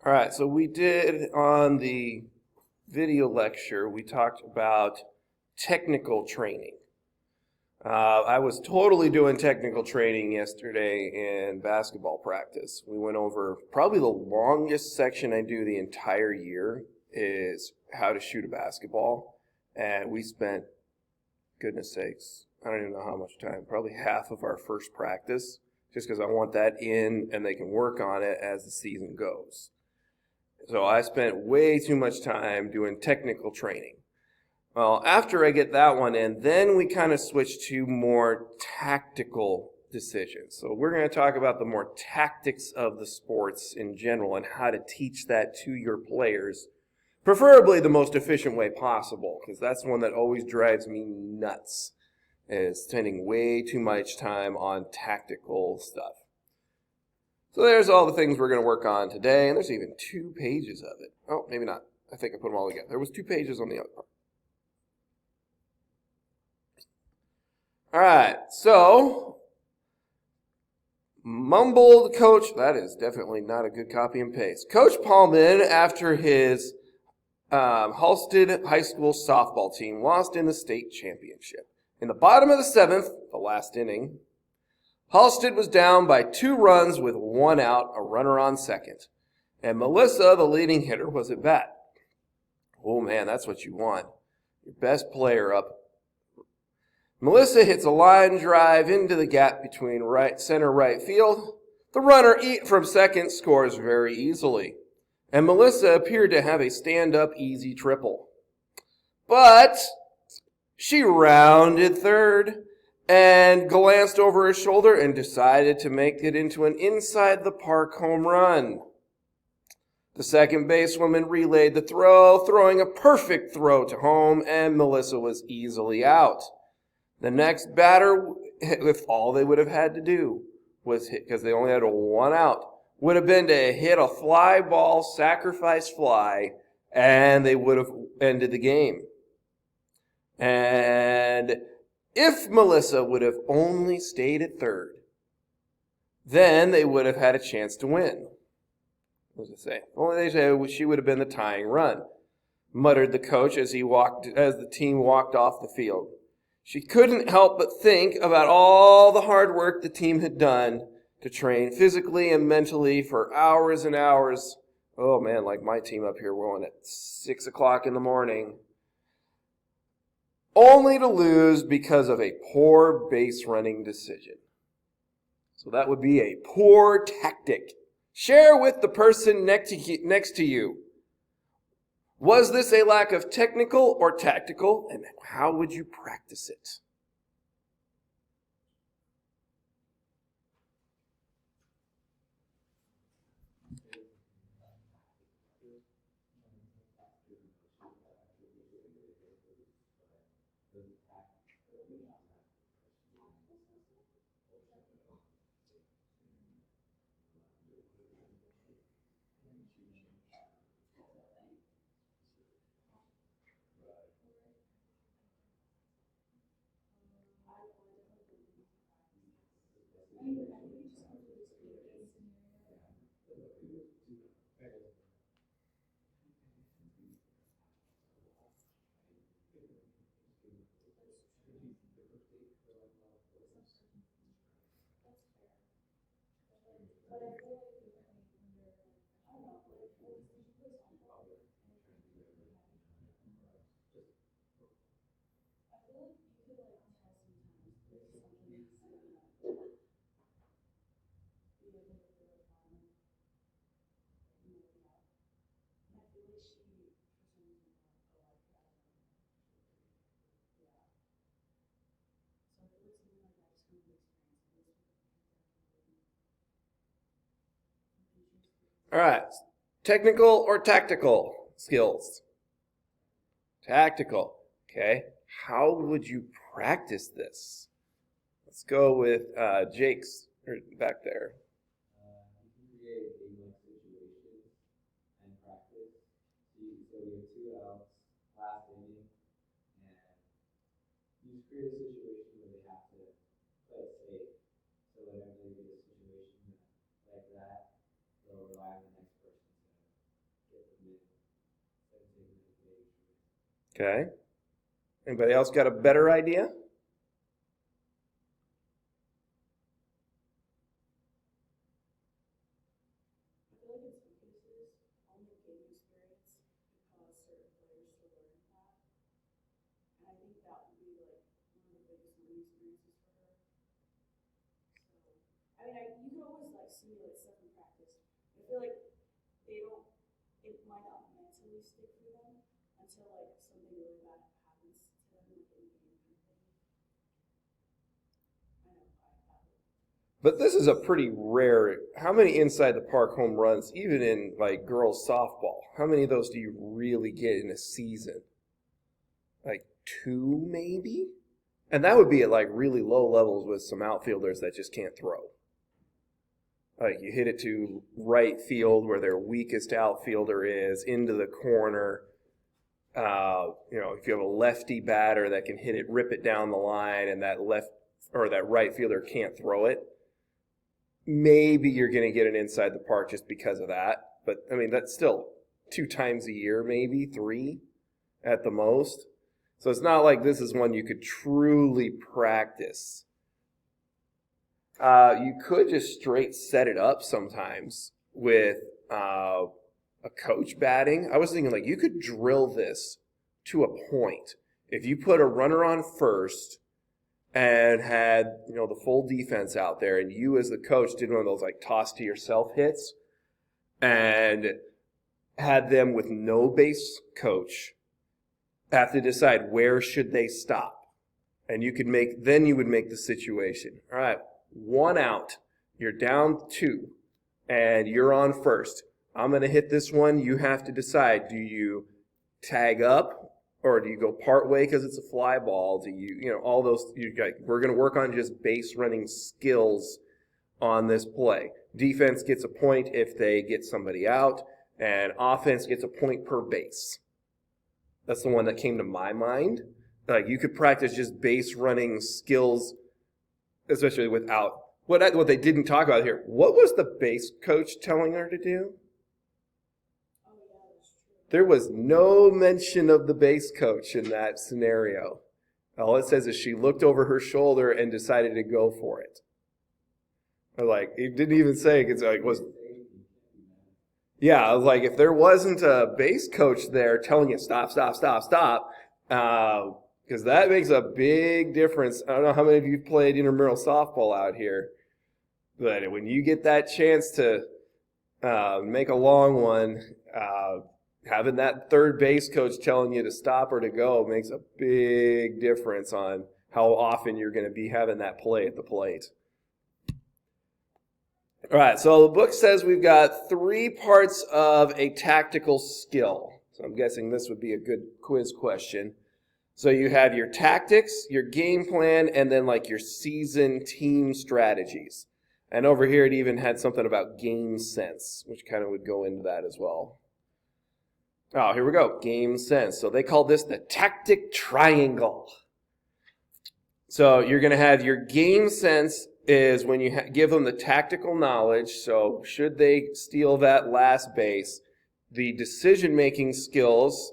All right, so we did on the video lecture, we talked about technical training. I was totally doing technical training yesterday in basketball practice. We went over probably the longest section I do the entire year is how to shoot a basketball. And we spent, goodness sakes, I don't even know how much time, probably half of our first practice, just because I want that in and they can work on it as the season goes. So I spent way too much time doing technical training. Well, after I get that one in, then we kind of switch to more tactical decisions. So we're going to talk about the more tactics of the sports in general and how to teach that to your players, preferably the most efficient way possible, because that's one that always drives me nuts, is spending way too much time on tactical stuff. So there's all the things we're going to work on today, and there's even 2 pages of it. Oh, maybe not. I think I put them all together. There was 2 pages on the other part. All right, so mumbled coach. That is definitely not a good copy and paste. Coach Paulman, after his Halstead High School softball team lost in the state championship. In the bottom of the 7th, the last inning, Halstead was down by 2 runs with 1 out, a runner on second. And Melissa, the leading hitter, was at bat. Oh man, that's what you want. Your best player up. Melissa hits a line drive into the gap between center right field. The runner from second scores very easily. And Melissa appeared to have a stand-up easy triple. But she rounded third and glanced over her shoulder and decided to make it into an inside-the-park home run. The second basewoman relayed the throw, throwing a perfect throw to home, and Melissa was easily out. The next batter, if all they would have had to do was hit, because they only had 1 out, would have been to hit a fly ball, sacrifice fly, and they would have ended the game. And if Melissa would have only stayed at third, then they would have had a chance to win. What does it say? Only they say she would have been the tying run, muttered the coach as the team walked off the field. She couldn't help but think about all the hard work the team had done to train physically and mentally for hours and hours. Oh man, like my team up here, we're on at 6 o'clock in the morning. Only to lose because of a poor base running decision. So that would be a poor tactic. Share with the person next to you. Was this a lack of technical or tactical, and how would you practice it? All right, technical or tactical skills? Tactical, okay. How would you practice this? Let's go with Jake's back there. You can create a game-like situation and practice. So you have 2 outs, last inning, and you just create a situation where they have to play it safe. So whenever they get a situation like that, they'll rely on the next person Okay. Anybody else got a better idea? But this is a pretty rare. How many inside the park home runs, even in like girls softball? How many of those do you really get in a season? Like 2, maybe? And that would be at like really low levels with some outfielders that just can't throw. Like you hit it to right field where their weakest outfielder is, into the corner. If you have a lefty batter that can hit it, rip it down the line, and that left or that right fielder can't throw it, maybe you're going to get an inside the park just because of that. But I mean, that's still 2 times a year, maybe 3 at the most. So it's not like this is one you could truly practice. You could just straight set it up sometimes with a coach batting. I was thinking like you could drill this to a point. If you put a runner on first and had, the full defense out there, and you as the coach did one of those like toss to yourself hits and had them with no base coach have to decide where should they stop. And you would make the situation. All right, 1 out, you're down 2, and you're on first. I'm going to hit this one. You have to decide, do you tag up or do you go part way because it's a fly ball? Do you, all those, we're going to work on just base running skills on this play. Defense gets a point if they get somebody out, and offense gets a point per base. That's the one that came to my mind. Like you could practice just base running skills, especially without what they didn't talk about here. What was the base coach telling her to do? There was no mention of the base coach in that scenario. All it says is she looked over her shoulder and decided to go for it. Like, it didn't even say, it's like, I was like, if there wasn't a base coach there telling you stop, because that makes a big difference. I don't know how many of you played intramural softball out here, but when you get that chance to make a long one, having that third base coach telling you to stop or to go makes a big difference on how often you're going to be having that play at the plate. All right, so the book says we've got 3 parts of a tactical skill. So I'm guessing this would be a good quiz question. So you have your tactics, your game plan, and then like your season team strategies. And over here it even had something about game sense, which kind of would go into that as well. Oh, here we go, game sense. So they call this the tactic triangle. So you're going to have your game sense is when you give them the tactical knowledge. So should they steal that last base, the decision-making skills,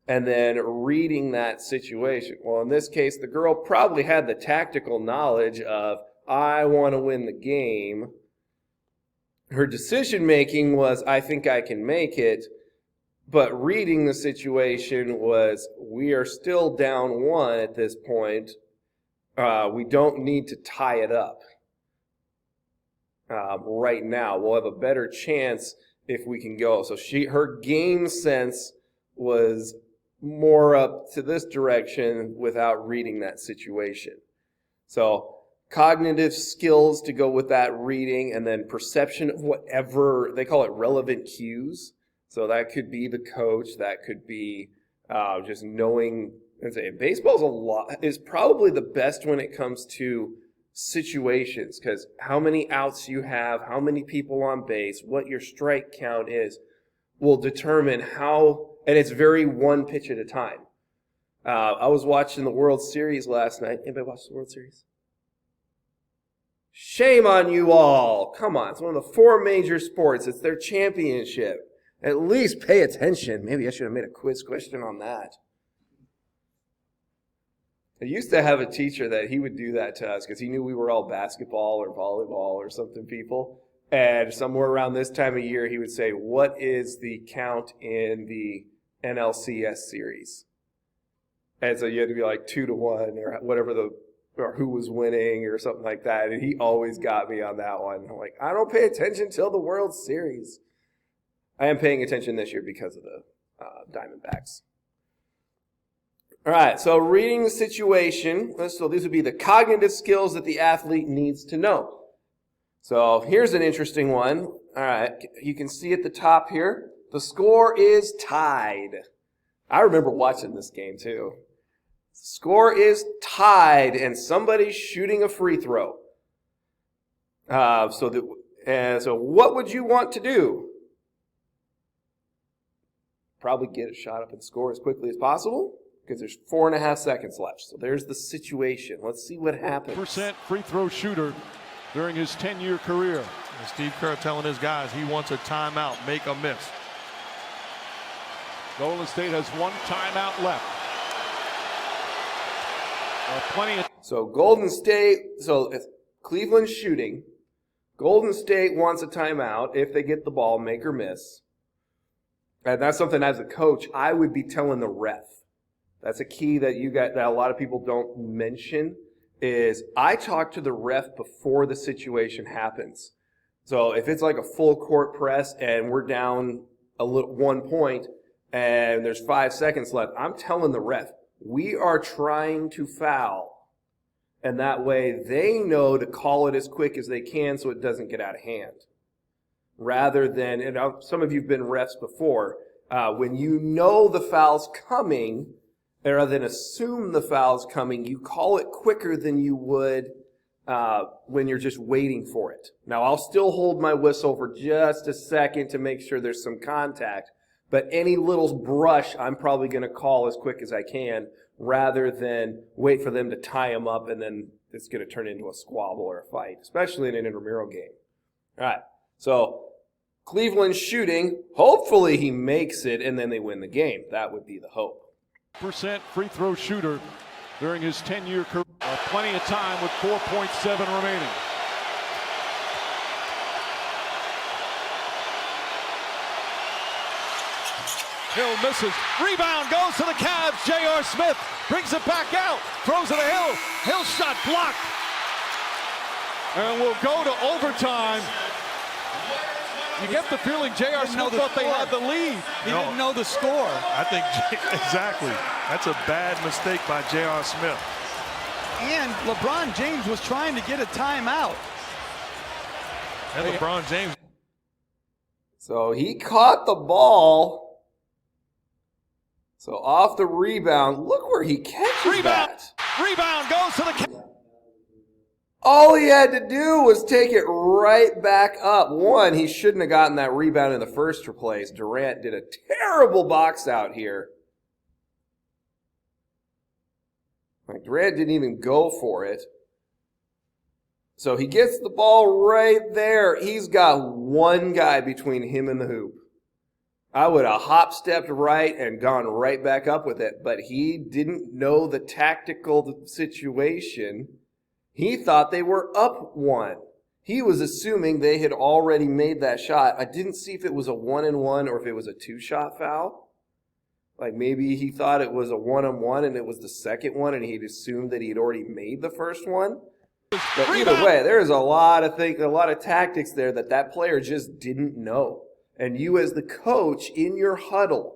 and then reading that situation. Well, in this case, the girl probably had the tactical knowledge of, I want to win the game. Her decision-making was, I think I can make it. But reading the situation was, we are still down 1 at this point. We don't need to tie it up right now. We'll have a better chance if we can go. So her game sense was more up to this direction without reading that situation. So cognitive skills to go with that reading, and then perception of whatever, they call it relevant cues. So that could be the coach, that could be just knowing. Baseball is probably the best when it comes to situations, because how many outs you have, how many people on base, what your strike count is, will determine how, and it's very one pitch at a time. I was watching the World Series last night. Anybody watch the World Series? Shame on you all. Come on, it's one of the 4 major sports. It's their championship. At least pay attention. Maybe I should have made a quiz question on that. I used to have a teacher that he would do that to us because he knew we were all basketball or volleyball or something people. And somewhere around this time of year, he would say, what is the count in the NLCS series? And so you had to be like 2-1 or whatever or who was winning or something like that. And he always got me on that one. I'm like, I don't pay attention till the World Series. I am paying attention this year because of the Diamondbacks. All right, so reading the situation. So these would be the cognitive skills that the athlete needs to know. So here's an interesting one. All right, you can see at the top here, the score is tied. I remember watching this game too. Score is tied, and somebody's shooting a free throw. So what would you want to do? Probably get a shot up and score as quickly as possible because there's 4.5 seconds left. So there's the situation. Let's see what happens. % free throw shooter during his 10-year career. And Steve Kerr telling his guys he wants a timeout, make a miss. Golden State has 1 timeout left. So Golden State, if Cleveland's shooting. Golden State wants a timeout if they get the ball, make or miss. And that's something as a coach I would be telling the ref. That's a key that that a lot of people don't mention is I talk to the ref before the situation happens. So if it's like a full court press and we're down 1 point and there's 5 seconds left, I'm telling the ref, we are trying to foul. And that way they know to call it as quick as they can so it doesn't get out of hand. Rather than, and some of you have been refs before, when you know the foul's coming, rather than assume the foul's coming, you call it quicker than you would when you're just waiting for it. Now, I'll still hold my whistle for just a second to make sure there's some contact, but any little brush I'm probably going to call as quick as I can rather than wait for them to tie them up and then it's going to turn into a squabble or a fight, especially in an intramural game. All right, so Cleveland's shooting. Hopefully he makes it and then they win the game. That would be the hope. % free throw shooter during his 10-year career. Plenty of time with 4.7 remaining. Hill misses. Rebound goes to the Cavs. J.R. Smith brings it back out. Throws it to Hill. Hill shot blocked. And we'll go to overtime. You get the feeling J.R. Smith thought they had the lead. He didn't know the score. I think exactly. That's a bad mistake by J.R. Smith. And LeBron James was trying to get a timeout. And LeBron James. So he caught the ball. So off the rebound, look where he catches that. Rebound goes to the... All he had to do was take it right back up. One, he shouldn't have gotten that rebound in the first place. Durant did a terrible box out here. Like Durant didn't even go for it. So he gets the ball right there. He's got one guy between him and the hoop. I would have hop-stepped right and gone right back up with it, but he didn't know the tactical situation. He thought they were up 1. He was assuming they had already made that shot. I didn't see if it was a 1-and-1 or if it was a 2-shot foul. Like maybe he thought it was a 1-on-1 and it was the second one and he'd assumed that he'd already made the first one. But either way, there's a lot of tactics there that player just didn't know. And you as the coach in your huddle,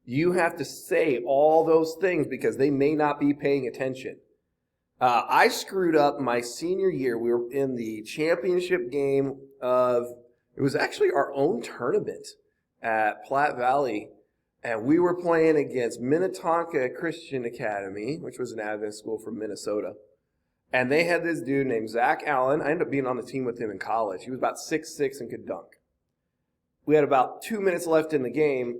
you have to say all those things because they may not be paying attention. I screwed up my senior year. We were in the championship game it was actually our own tournament at Platte Valley. And we were playing against Minnetonka Christian Academy, which was an Adventist school from Minnesota. And they had this dude named Zach Allen. I ended up being on the team with him in college. He was about 6'6" and could dunk. We had about 2 minutes left in the game.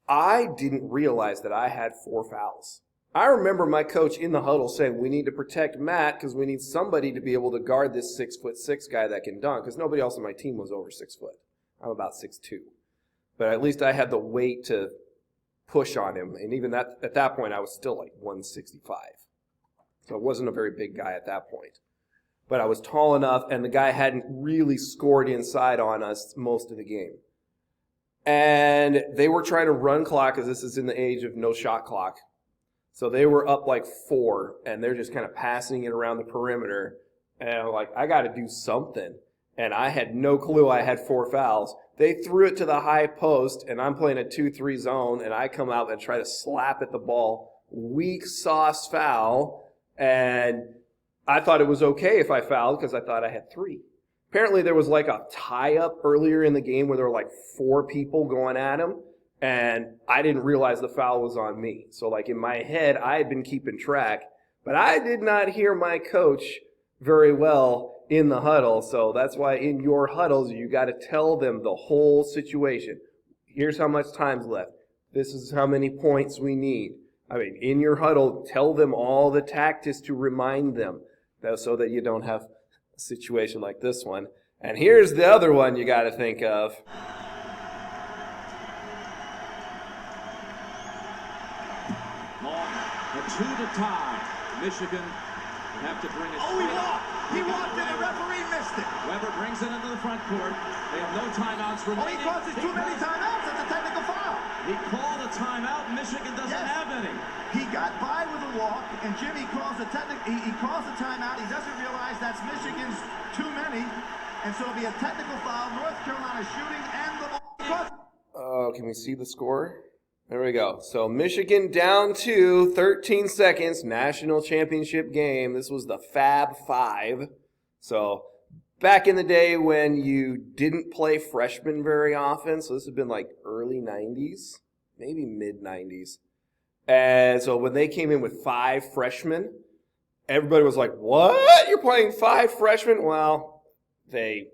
I didn't realize that I had 4 fouls. I remember my coach in the huddle saying, we need to protect Matt because we need somebody to be able to guard this 6'6" guy that can dunk because nobody else on my team was over 6 foot. I'm about 6'2". but at least I had the weight to push on him. And even that, at that point, I was still like 165. So I wasn't a very big guy at that point. But I was tall enough, and the guy hadn't really scored inside on us most of the game. And they were trying to run clock, because this is in the age of no shot clock. So they were up like 4, and they're just kind of passing it around the perimeter. And I'm like, I got to do something. And I had no clue I had 4 fouls. They threw it to the high post, and I'm playing a 2-3 zone, and I come out and try to slap at the ball. Weak sauce foul, and I thought it was okay if I fouled because I thought I had 3. Apparently there was like a tie-up earlier in the game where there were like 4 people going at him, and I didn't realize the foul was on me. So like in my head, I had been keeping track, but I did not hear my coach very well in the huddle. So that's why in your huddles, you got to tell them the whole situation. Here's how much time's left. This is how many points we need. I mean, in your huddle, tell them all the tactics to remind them so that you don't have a situation like this one. And here's the other one you got to think of. Long, a 2 to tie. Michigan would have to bring it. Oh, he walked and the referee missed it. Weber brings it into the front court. They have no timeouts remaining. Oh, he causes too many timeouts. That's a technical foul. He called a timeout. Michigan doesn't have any. He got by with a walk, and Jimmy calls a he calls a timeout. He doesn't realize that's Michigan's too many, and so it'll be a technical foul. North Carolina shooting and the ball. Oh, can we see the score? There we go. So Michigan down to 13 seconds, national championship game. This was the Fab Five. So back in the day when you didn't play freshmen very often, so this has been like early 90s, maybe mid 90s. And so when they came in with 5 freshmen, everybody was like, what? You're playing 5 freshmen? Well, they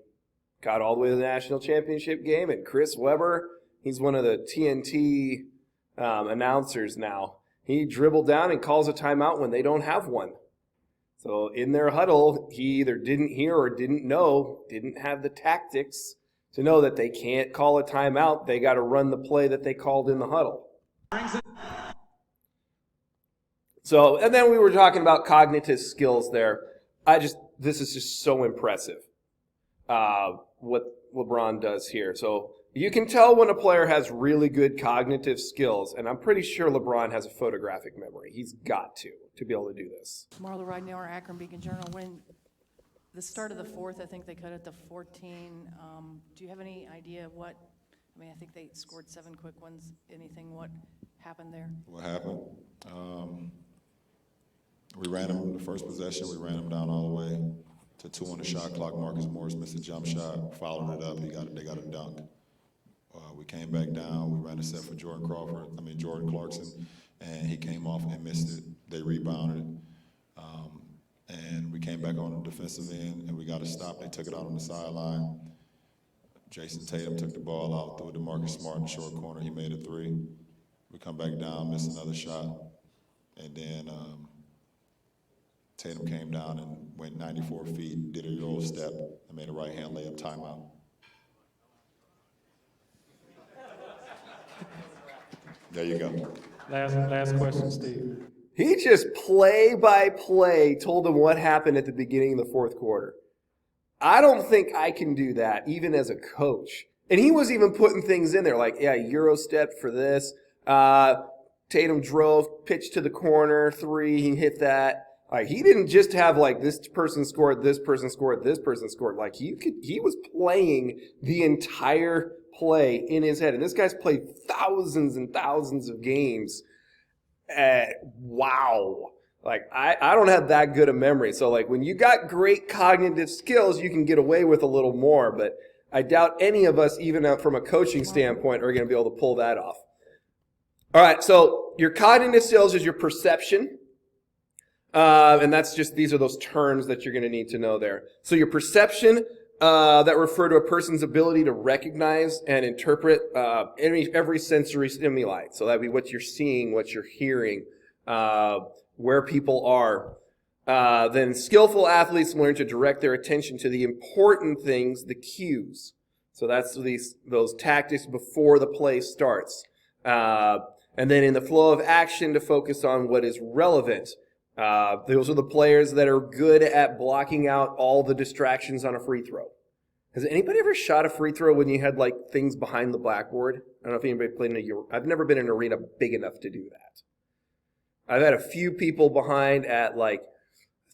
got all the way to the national championship game, and Chris Weber, he's one of the TNT announcers now. He dribbled down and calls a timeout when they don't have one. So in their huddle, he either didn't hear or didn't know, didn't have the tactics to know that they can't call a timeout. They got to run the play that they called in the huddle. So, and then we were talking about cognitive skills there. This is just so impressive, what LeBron does here. So you can tell when a player has really good cognitive skills, and I'm pretty sure LeBron has a photographic memory. He's got to be able to do this. Marla Ridenour, Akron Beacon Journal. When the start of the 4th, I think they cut it to 14. Do you have any idea what, I think they scored 7 quick ones. Anything, what happened there? What happened? We ran him the first possession. We ran him down all the way to 2 on the shot clock. Marcus Morris missed a jump shot, followed it up. They got a dunk. We came back down. We ran a set for Jordan Clarkson, and he came off and missed it. They rebounded it. And we came back on the defensive end, and we got a stop. They took it out on the sideline. Jason Tatum took the ball out, threw it to Marcus Smart in the short corner. He made a 3. We come back down, missed another shot. And then Tatum came down and went 94 feet, did a Euro step, and made a right-hand layup timeout. There you go. Last question, Steve. He just play by play told them what happened at the beginning of the 4th quarter. I don't think I can do that, even as a coach. And he was even putting things in there like, Euro step for this. Tatum drove, pitched to the corner, 3, he hit that. Like, he didn't just have like this person scored, this person scored, this person scored. Like, he was playing the entire play in his head. And this guy's played thousands and thousands of games. Wow. Like, I don't have that good a memory. So, like, when you got great cognitive skills, you can get away with a little more. But I doubt any of us, even from a coaching standpoint, are going to be able to pull that off. All right, so your cognitive skills is your perception. And that's just, these are those terms that you're going to need to know there. So your perception, that refer to a person's ability to recognize and interpret every sensory stimuli. So that'd be what you're seeing, what you're hearing, where people are. Then skillful athletes learn to direct their attention to the important things, the cues. So that's those tactics before the play starts. And then in the flow of action to focus on what is relevant. Those are the players that are good at blocking out all the distractions on a free throw. Has anybody ever shot a free throw when you had like things behind the blackboard? I don't know if anybody played I've never been in an arena big enough to do that. I've had a few people behind at I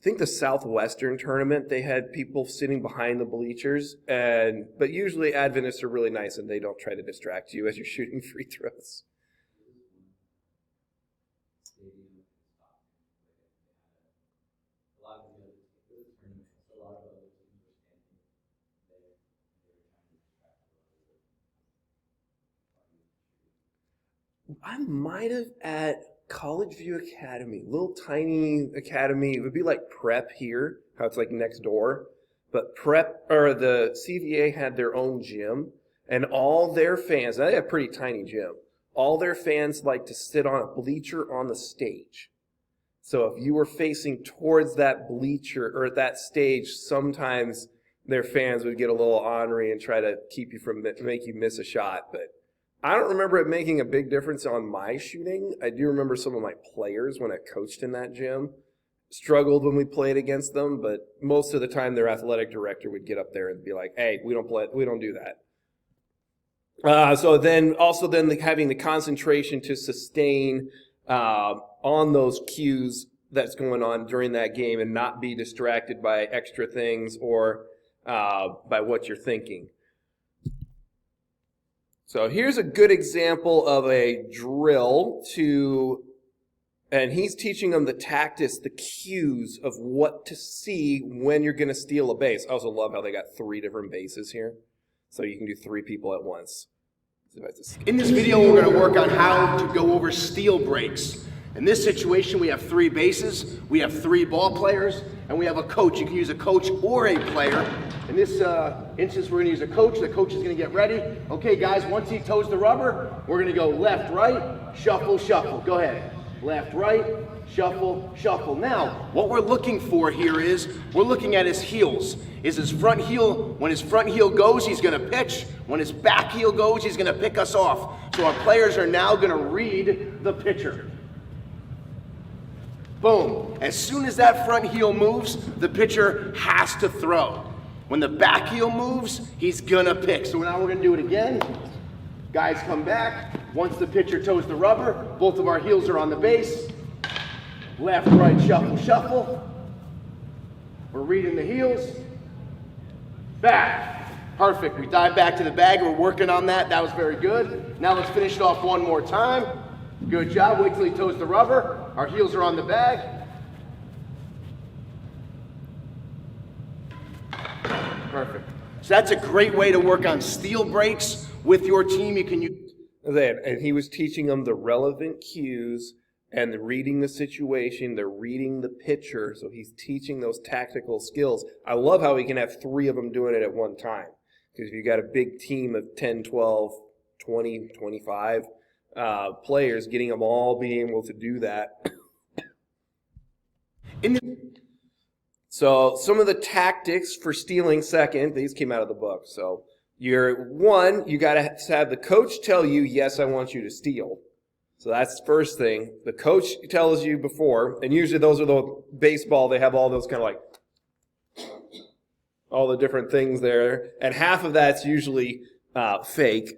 think the Southwestern tournament, they had people sitting behind the bleachers, but usually Adventists are really nice and they don't try to distract you as you're shooting free throws. I might have at College View Academy, little tiny academy. It would be like prep here, how it's like next door. But the CVA had their own gym, and all their fans, they had a pretty tiny gym, all their fans like to sit on a bleacher on the stage. So if you were facing towards that bleacher or that stage, sometimes their fans would get a little ornery and try to make you miss a shot. But I don't remember it making a big difference on my shooting. I do remember some of my players when I coached in that gym struggled when we played against them, but most of the time their athletic director would get up there and be like, "Hey, we don't do that." So then having the concentration to sustain on those cues that's going on during that game and not be distracted by extra things or by what you're thinking. So here's a good example of a drill and he's teaching them the tactics, the cues of what to see when you're going to steal a base. I also love how they got 3 different bases here. So you can do 3 people at once. In this video, we're going to work on how to go over steal breaks. In this situation, we have 3 bases, we have 3 ball players, and we have a coach. You can use a coach or a player. In this instance, we're going to use a coach. The coach is going to get ready. Okay, guys, once he toes the rubber, we're going to go left, right, shuffle, shuffle. Go ahead. Left, right, shuffle, shuffle. Now, what we're looking for here is we're looking at his heels. Is his front heel, when his front heel goes, he's going to pitch. When his back heel goes, he's going to pick us off. So our players are now going to read the pitcher. Boom. As soon as that front heel moves, the pitcher has to throw. When the back heel moves, he's gonna pick. So now we're gonna do it again. Guys come back. Once the pitcher toes the rubber, both of our heels are on the base. Left, right, shuffle, shuffle. We're reading the heels. Back. Perfect. We dive back to the bag. We're working on that. That was very good. Now let's finish it off one more time. Good job. Wait till he toes the rubber. Our heels are on the bag. Perfect. So that's a great way to work on steal breaks with your team. You can use. And he was teaching them the relevant cues and reading the situation. They're reading the pitcher. So he's teaching those tactical skills. I love how he can have 3 of them doing it at one time. Because if you got a big team of 10, 12, 20, 25 players, getting them all being able to do that. So some of the tactics for stealing second, these came out of the book. So you got to have the coach tell you, yes, I want you to steal. So that's the first thing. The coach tells you before, and usually those are the baseball, they have all those kind of like, all the different things there. And half of that's usually fake,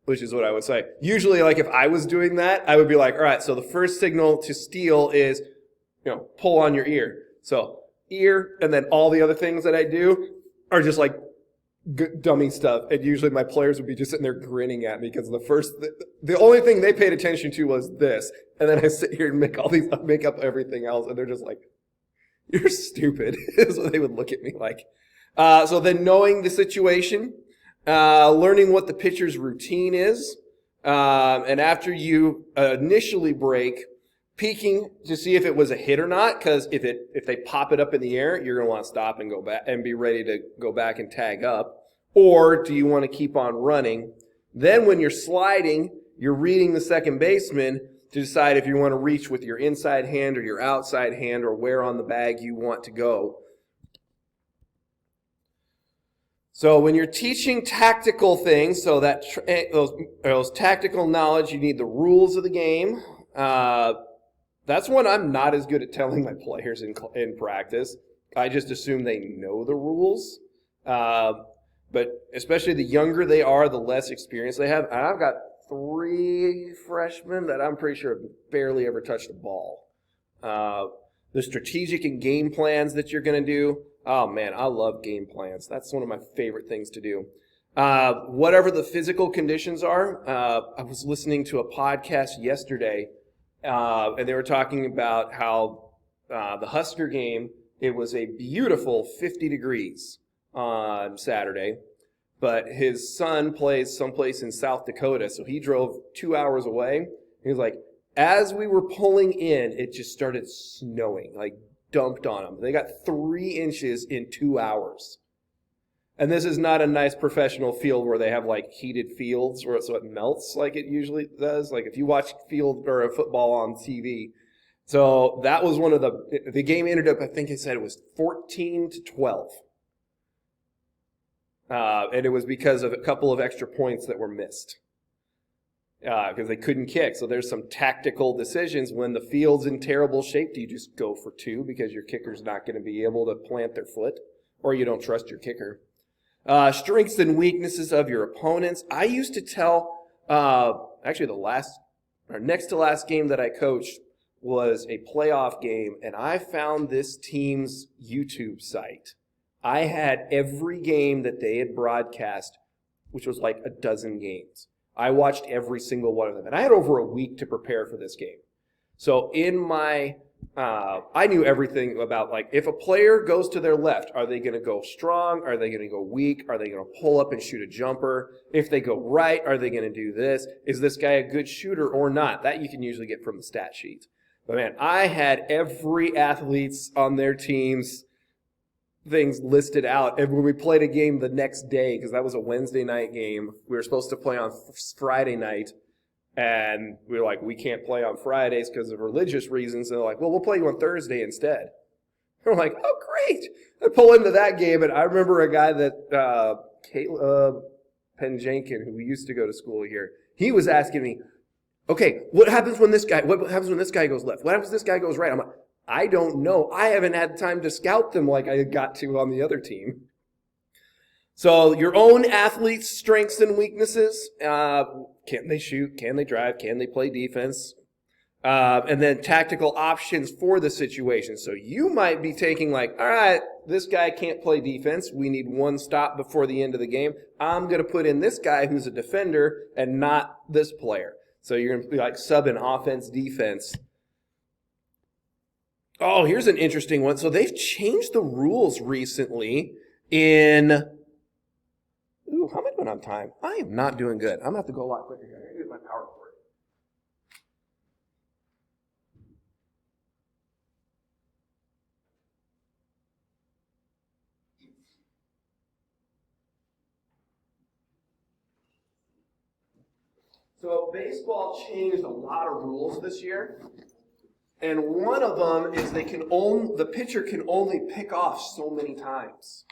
which is what I would say. Usually, like if I was doing that, I would be like, all right, so the first signal to steal is, pull on your ear. So ear, and then all the other things that I do are just like dummy stuff. And usually my players would be just sitting there grinning at me because the only thing they paid attention to was this. And then I sit here and make up everything else. And they're just like, you're stupid, is what they would look at me like. So then knowing the situation, learning what the pitcher's routine is, and after you initially break, peeking to see if it was a hit or not, because if they pop it up in the air, you're going to want to stop and go back and be ready to go back and tag up. Or do you want to keep on running? Then when you're sliding, you're reading the second baseman to decide if you want to reach with your inside hand or your outside hand or where on the bag you want to go. So when you're teaching tactical things, so that those tactical knowledge, you need the rules of the game. That's one I'm not as good at telling my players in practice. I just assume they know the rules. But especially the younger they are, the less experience they have. And I've got 3 freshmen that I'm pretty sure have barely ever touched a ball. The strategic and game plans that you're going to do. Oh, man, I love game plans. That's one of my favorite things to do. Whatever the physical conditions are, I was listening to a podcast yesterday, and they were talking about how the Husker game, it was a beautiful 50 degrees on Saturday, but his son plays someplace in South Dakota, so he drove 2 hours away. He was like, as we were pulling in, it just started snowing, like dumped on them. They got 3 inches in 2 hours. And this is not a nice professional field where they have like heated fields so it melts like it usually does. Like if you watch field or a football on TV. So that was one of the game ended up, I think it said it was 14-12. And it was because of a couple of extra points that were missed. Because they couldn't kick. So there's some tactical decisions. When the field's in terrible shape, do you just go for 2 because your kicker's not going to be able to plant their foot? Or you don't trust your kicker. Strengths and weaknesses of your opponents. I used to tell, actually next to last game that I coached was a playoff game, and I found this team's YouTube site. I had every game that they had broadcast, which was like a dozen games. I watched every single one of them, and I had over a week to prepare for this game. So in my, I knew everything about, like, if a player goes to their left, are they going to go strong? Are they going to go weak? Are they going to pull up and shoot a jumper? If they go right, are they going to do this? Is this guy a good shooter or not? That you can usually get from the stat sheet. But man, I had every athlete's on their teams things listed out. And when we played a game the next day, because that was a Wednesday night game, we were supposed to play on Friday night. And we were like, we can't play on Fridays because of religious reasons. And they're like, well, we'll play you on Thursday instead. And we're like, oh, great. I pull into that game, and I remember a guy that, Caleb Penjankin, who we used to go to school here, he was asking me, okay, what happens when this guy goes left? What happens when this guy goes right? I'm like, I don't know. I haven't had time to scout them like I got to on the other team. So your own athletes' strengths and weaknesses. Can they shoot? Can they drive? Can they play defense? And then tactical options for the situation. So you might be taking like, all right, this guy can't play defense. We need one stop before the end of the game. I'm going to put in this guy who's a defender and not this player. So you're going to be like subbing offense, defense. Oh, here's an interesting one. So they've changed the rules recently in... Ooh, how am I doing on time? I am not doing good. I'm going to have to go a lot quicker here. I'm going to use my power cord. So baseball changed a lot of rules this year. And one of them is the pitcher can only pick off so many times.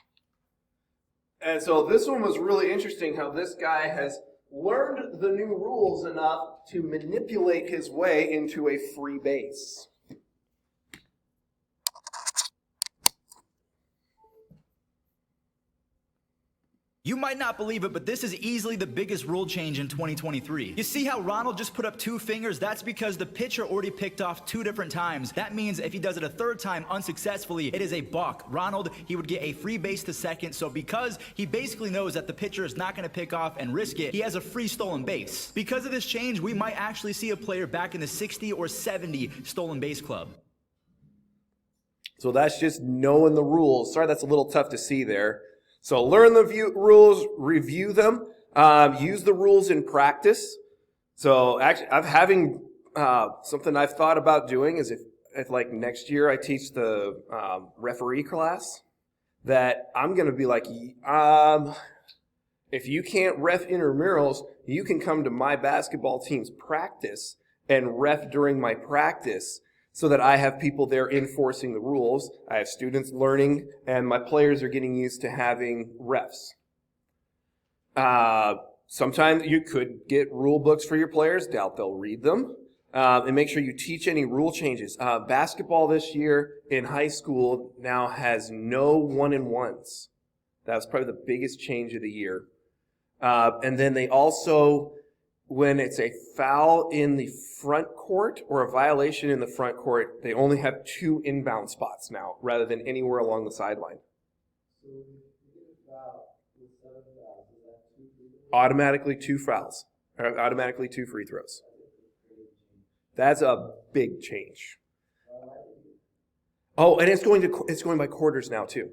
And so this one was really interesting how this guy has learned the new rules enough to manipulate his way into a free base. You might not believe it, but this is easily the biggest rule change in 2023. You see how Ronald just put up 2 fingers? That's because the pitcher already picked off 2 different times. That means if he does it a 3rd time unsuccessfully, it is a balk. Ronald, he would get a free base to second, so because he basically knows that the pitcher is not going to pick off and risk it, he has a free stolen base. Because of this change, we might actually see a player back in the 60 or 70 stolen base club. So that's just knowing the rules. Sorry, that's a little tough to see there. So learn the rules, review them, use the rules in practice. So actually, I'm having something I've thought about doing is if like next year I teach the referee class, that I'm going to be like, if you can't ref intramurals, you can come to my basketball team's practice and ref during my practice. So that I have people there enforcing the rules, I have students learning, and my players are getting used to having refs. Sometimes you could get rule books for your players. Doubt they'll read them. And make sure you teach any rule changes. Basketball this year in high school now has no 1-and-1s. That was probably the biggest change of the year. And then they also, when it's a foul in the front court or a violation in the front court, they only have 2 inbound spots now rather than anywhere along the sideline. So if you get a foul with 7 fouls, is that 2 free throws? Automatically 2 fouls. Or automatically 2 free throws. That's a big change. Oh, and it's going by quarters now too.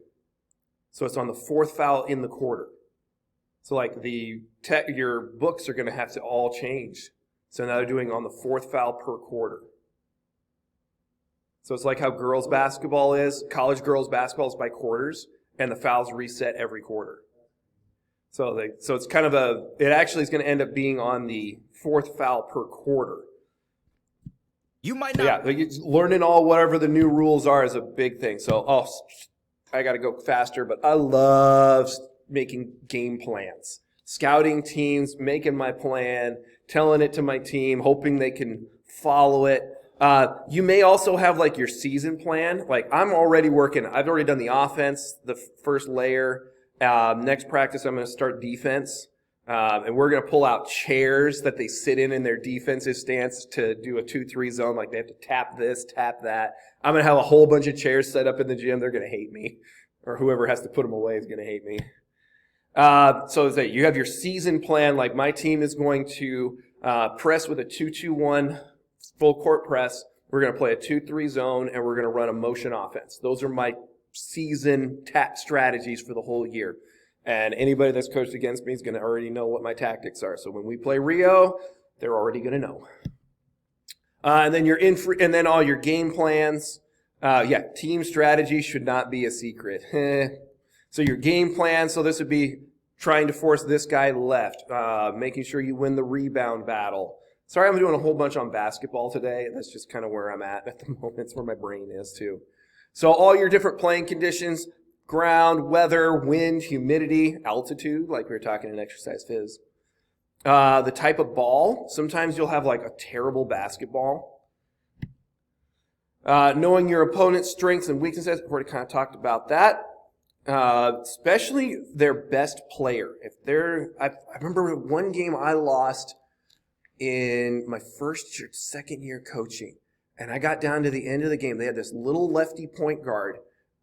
So it's on the 4th foul in the quarter. So like your books are going to have to all change. So now they're doing on the 4th foul per quarter. So it's like how girls basketball is. College girls basketball is by quarters, and the fouls reset every quarter. So it's kind of it actually is going to end up being on the 4th foul per quarter. You might not. Yeah, learning all whatever the new rules are is a big thing. So, I got to go faster, but I love making game plans. Scouting teams, making my plan, telling it to my team, hoping they can follow it. You may also have like your season plan. Like I've already done the offense, the first layer. Next practice, I'm going to start defense. And we're going to pull out chairs that they sit in their defensive stance to do a 2-3 zone. Like they have to tap this, tap that. I'm going to have a whole bunch of chairs set up in the gym. They're going to hate me. Or whoever has to put them away is going to hate me. So you have your season plan. Like my team is going to press with a 2-2-1 full court press. We're going to play a 2-3 zone, and we're going to run a motion offense. Those are my season strategies for the whole year. And anybody that's coached against me is going to already know what my tactics are. So when we play Rio, they're already going to know. And then all your game plans. Team strategy should not be a secret. So your game plan, so this would be trying to force this guy left, making sure you win the rebound battle. Sorry, I'm doing a whole bunch on basketball today. That's just kind of where I'm at the moment. It's where my brain is too. So all your different playing conditions, ground, weather, wind, humidity, altitude, like we were talking in exercise phys. The type of ball. Sometimes you'll have like a terrible basketball. Knowing your opponent's strengths and weaknesses. We've already kind of talked about that. Especially their best player. I remember one game I lost in my second year coaching. And I got down to the end of the game. They had this little lefty point guard.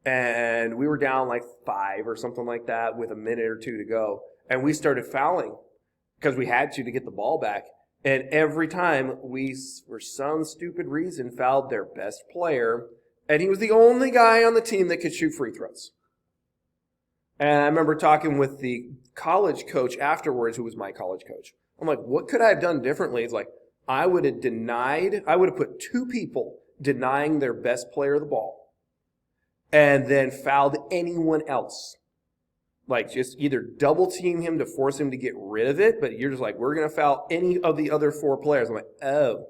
And we were down like 5 or something like that with a minute or 2 to go. And we started fouling because we had to get the ball back. And every time we, for some stupid reason, fouled their best player. And he was the only guy on the team that could shoot free throws. And I remember talking with the college coach afterwards, who was my college coach. I'm like, what could I have done differently? It's like, I would have put 2 people denying their best player the ball. And then fouled anyone else. Like, just either double team him to force him to get rid of it, but you're just like, we're going to foul any of the other 4 players. I'm like, oh.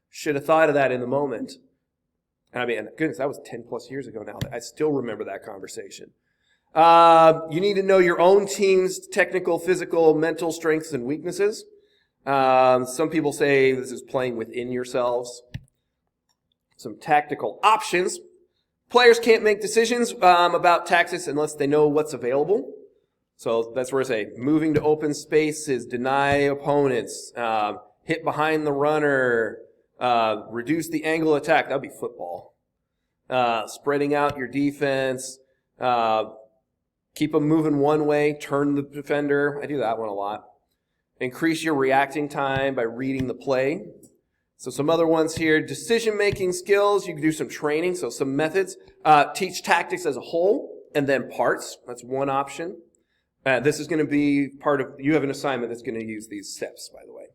Should have thought of that in the moment. And I mean, goodness, that was 10 plus years ago now. I still remember that conversation. You need to know your own team's technical, physical, mental strengths and weaknesses. Some people say this is playing within yourselves. Some tactical options. Players can't make decisions about tactics unless they know what's available. So that's where I say moving to open spaces, deny opponents, hit behind the runner, reduce the angle attack. That would be football. Spreading out your defense, keep them moving one way, turn the defender. I do that one a lot. Increase your reacting time by reading the play. So some other ones here, decision-making skills. You can do some training, so some methods. Teach tactics as a whole and then parts. That's one option. This is going to be you have an assignment that's going to use these steps, by the way.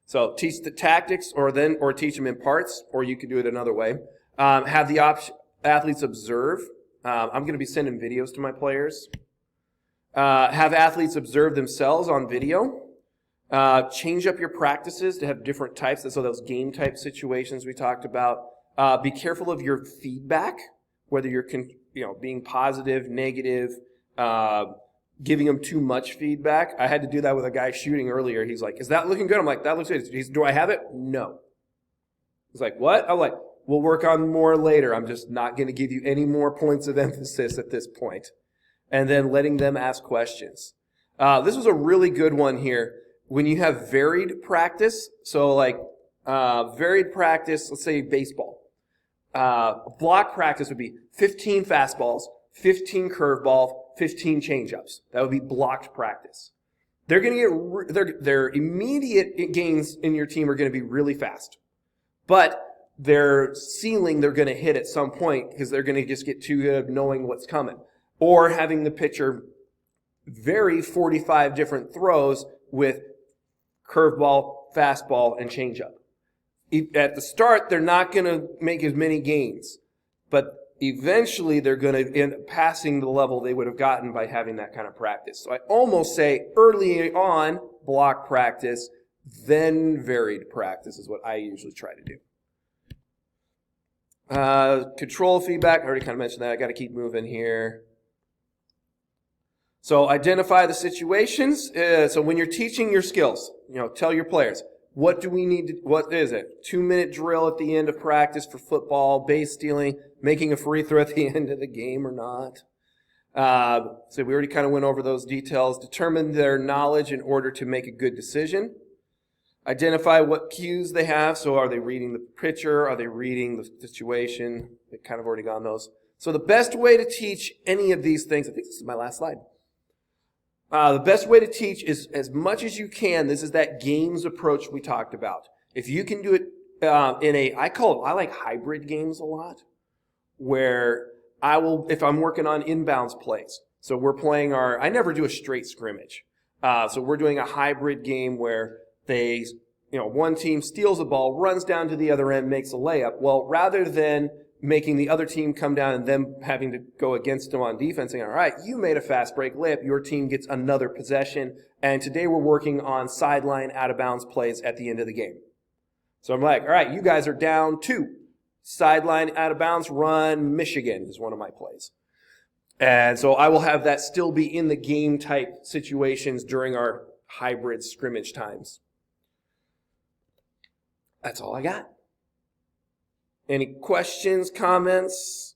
So teach the tactics or teach them in parts, or you could do it another way. Have the athletes observe. I'm going to be sending videos to my players. Have athletes observe themselves on video. Change up your practices to have different types. So those game type situations we talked about. Be careful of your feedback, whether you're being positive, negative. giving them too much feedback. I had to do that with a guy shooting earlier. He's like, is that looking good? I'm like, that looks good. Do I have it? No. He's like, what? I'm like, we'll work on more later. I'm just not going to give you any more points of emphasis at this point. And then letting them ask questions. This was a really good one here. When you have varied practice, so like varied practice, let's say baseball. Block practice would be 15 fastballs, 15 curveballs, 15 changeups. That would be blocked practice. They're going to get their immediate gains in your team are going to be really fast. But their ceiling they're going to hit at some point because they're going to just get too good at knowing what's coming. Or having the pitcher vary 45 different throws with curveball, fastball, and changeup. At the start, they're not going to make as many gains, but eventually they're going to end up passing the level they would have gotten by having that kind of practice. So I almost say early on, block practice, then varied practice is what I usually try to do. Control feedback, I already kind of mentioned that. I got to keep moving here. So identify the situations. So when you're teaching your skills, tell your players, what do we need to, what is it? 2-minute drill at the end of practice for football, base stealing, making a free throw at the end of the game or not. So we already kind of went over those details. Determine their knowledge in order to make a good decision. Identify what cues they have. So are they reading the picture? Are they reading the situation? We've kind of already gone those. So the best way to teach any of these things, I think this is my last slide. The best way to teach is as much as you can. This is that games approach we talked about. If you can do it I like hybrid games a lot, where if I'm working on inbounds plays. So we're playing I never do a straight scrimmage. So we're doing a hybrid game where one team steals the ball, runs down to the other end, makes a layup. Well, rather than making the other team come down and them having to go against them on defense, saying, all right, you made a fast break layup, your team gets another possession, and today we're working on sideline out-of-bounds plays at the end of the game. So I'm like, all right, you guys are down 2. Sideline out-of-bounds run Michigan is one of my plays. And so I will have that still be in the game type situations during our hybrid scrimmage times. That's all I got. Any questions, comments?